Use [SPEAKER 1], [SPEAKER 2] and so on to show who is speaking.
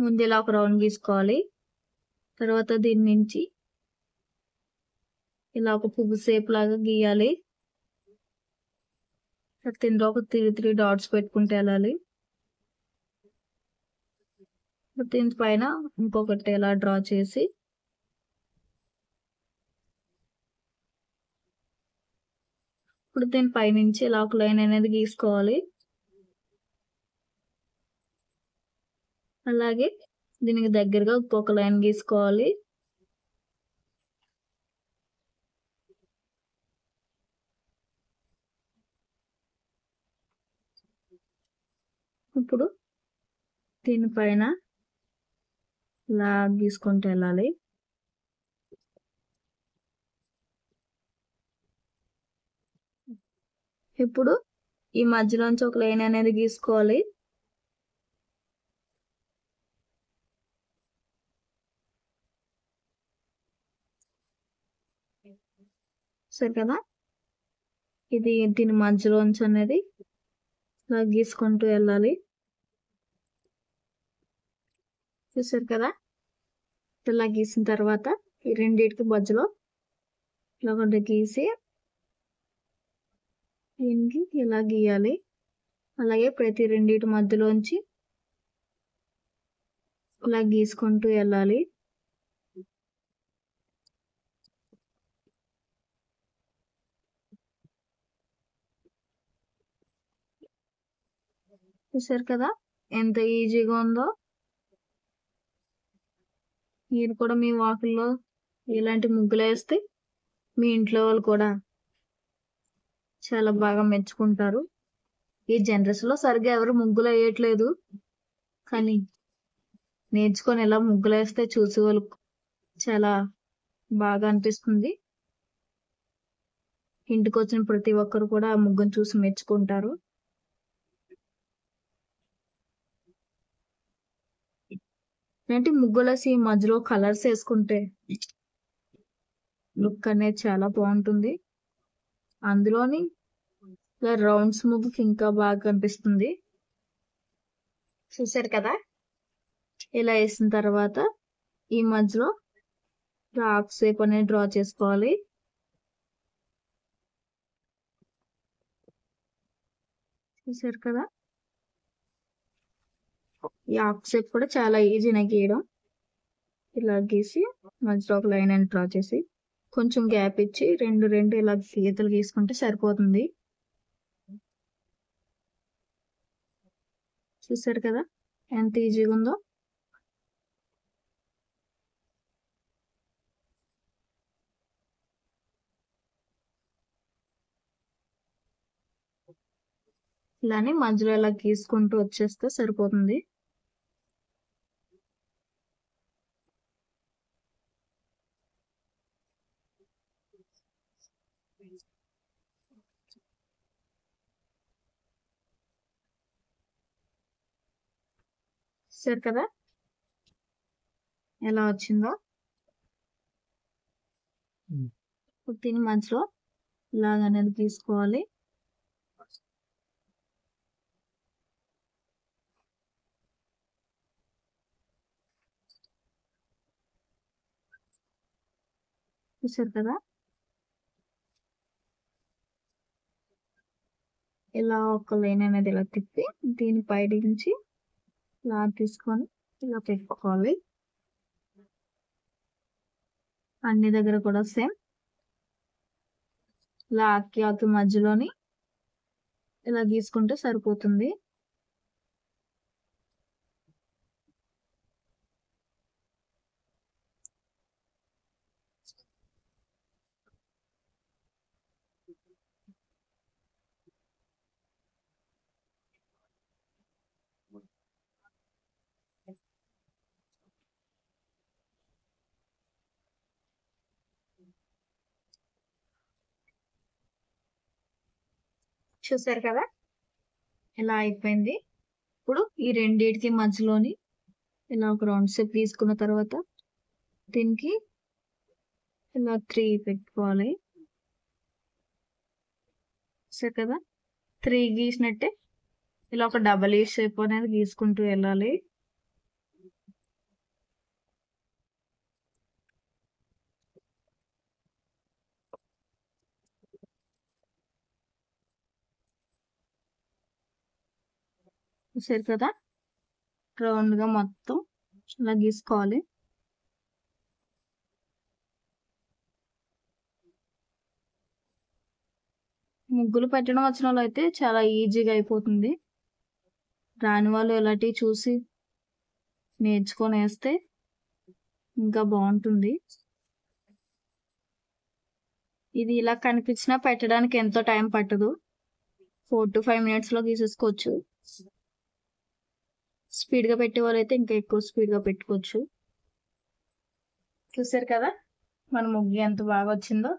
[SPEAKER 1] ముందు ఇలా ఒక రౌండ్ గీసుకోవాలి. తర్వాత దీని నుంచి ఇలా ఒక పువ్వు షేప్ లాగా గీయాలి. తర్వాత ఇందులో ఒక 3 డాట్స్ పెట్టుకుంటూ వెళ్ళాలి. దీని పైన ఇంకొకటి ఇలా డ్రా చేసి ఇప్పుడు దీని పైనుంచి ఇలా ఒక లైన్ అనేది గీసుకోవాలి. అలాగే దీనికి దగ్గరగా ఇంకొక లైన్ గీసుకోవాలి. ఇప్పుడు దీనిపైన ఇలా గీసుకుంటూ వెళ్ళాలి. ఇప్పుడు ఈ మధ్యలోంచి ఒక లైన్ అనేది గీసుకోవాలి. సరే కదా, ఇది దీని మధ్యలోంచి అనేది ఇలా గీసుకుంటూ వెళ్ళాలి. చూసారు కదా, ఇలా గీసిన తర్వాత ఈ రెండింటికి మధ్యలో ఇలా ఒకటి గీసి దీనికి ఇలా గీయాలి. అలాగే ప్రతి రెండింటి మధ్యలోంచి ఇలా గీసుకుంటూ వెళ్ళాలి. చూసారు కదా ఎంత ఈజీగా ఉందో. మీరు కూడా మీ వాకిల్లో ఇలాంటి ముగ్గులు వేస్తే మీ ఇంట్లో వాళ్ళు కూడా చాలా బాగా మెచ్చుకుంటారు. ఈ జనరేషన్ లో సరిగ్గా ఎవరు ముగ్గులు వేయట్లేదు, కానీ నేర్చుకొని ఇలా ముగ్గులు వేస్తే చూసే వాళ్ళు చాలా బాగా అనిపిస్తుంది. ఇంటికి వచ్చిన ప్రతి ఒక్కరు కూడా ఆ ముగ్గును చూసి మెచ్చుకుంటారు. ఏంటి ముగ్గులేసి మధ్యలో కలర్స్ వేసుకుంటే లుక్ అనేది చాలా బాగుంటుంది. అందులోని ఇలా రౌండ్స్ ముగ్గుకి ఇంకా బాగా కనిపిస్తుంది. చూసారు కదా, ఇలా వేసిన తర్వాత ఈ మధ్యలో హాఫ్ షేప్ అనేది డ్రా చేసుకోవాలి. చూసారు కదా, ఈ హాఫ్ షేప్ కూడా చాలా ఈజీనే గీయడం. ఇలా గీసి మధ్యలో ఒక లైన్ అని డ్రా చేసి కొంచెం గ్యాప్ ఇచ్చి రెండు ఇలా గీతలు గీసుకుంటే సరిపోతుంది. చూసారు కదా ఎంత ఈజీగా ఉందో. ఇలానే మధ్యలో ఇలా గీసుకుంటూ వచ్చేస్తే సరిపోతుంది. చూసారు కదా ఎలా వచ్చిందో. దీని మధ్యలో ఇలాగనేది తీసుకోవాలి. చూసారు కదా, ఇలా ఒక లైన్ అనేది ఇలా తిప్పి దీని పై నుంచి ఇలా తీసుకొని ఇలా పెట్టుకోవాలి. అన్ని దగ్గర కూడా సేమ్ ఇలా ఆకి మధ్యలోని ఇలా గీసుకుంటే సరిపోతుంది. చూసారు కదా ఇలా అయిపోయింది. ఇప్పుడు ఈ రెండింటికి మధ్యలోని ఇలా ఒక రౌండ్ షేప్ తీసుకున్న తర్వాత దీనికి ఇలా 3 పెట్టుకోవాలి. చూసారు కదా 3 గీసినట్టే ఇలా ఒక డబల్ షేప్ అనేది గీసుకుంటూ వెళ్ళాలి. చూసారు కదా, రౌండ్గా మొత్తం ఇలా గీసుకోవాలి. ముగ్గులు పెట్టడం వచ్చిన వాళ్ళు అయితే చాలా ఈజీగా అయిపోతుంది. రాని వాళ్ళు ఇలాంటివి చూసి నేర్చుకొని వేస్తే ఇంకా బాగుంటుంది. ఇది ఇలా కనిపించినా పెట్టడానికి ఎంతో టైం పట్టదు. 4 to 5 minutes గీసేసుకోవచ్చు. స్పీడ్గా పెట్టేవారైతే ఇంకా ఎక్కువ స్పీడ్గా పెట్టుకోవచ్చు. చూసారు కదా మన ముగ్గు ఎంత బాగా వచ్చిందో.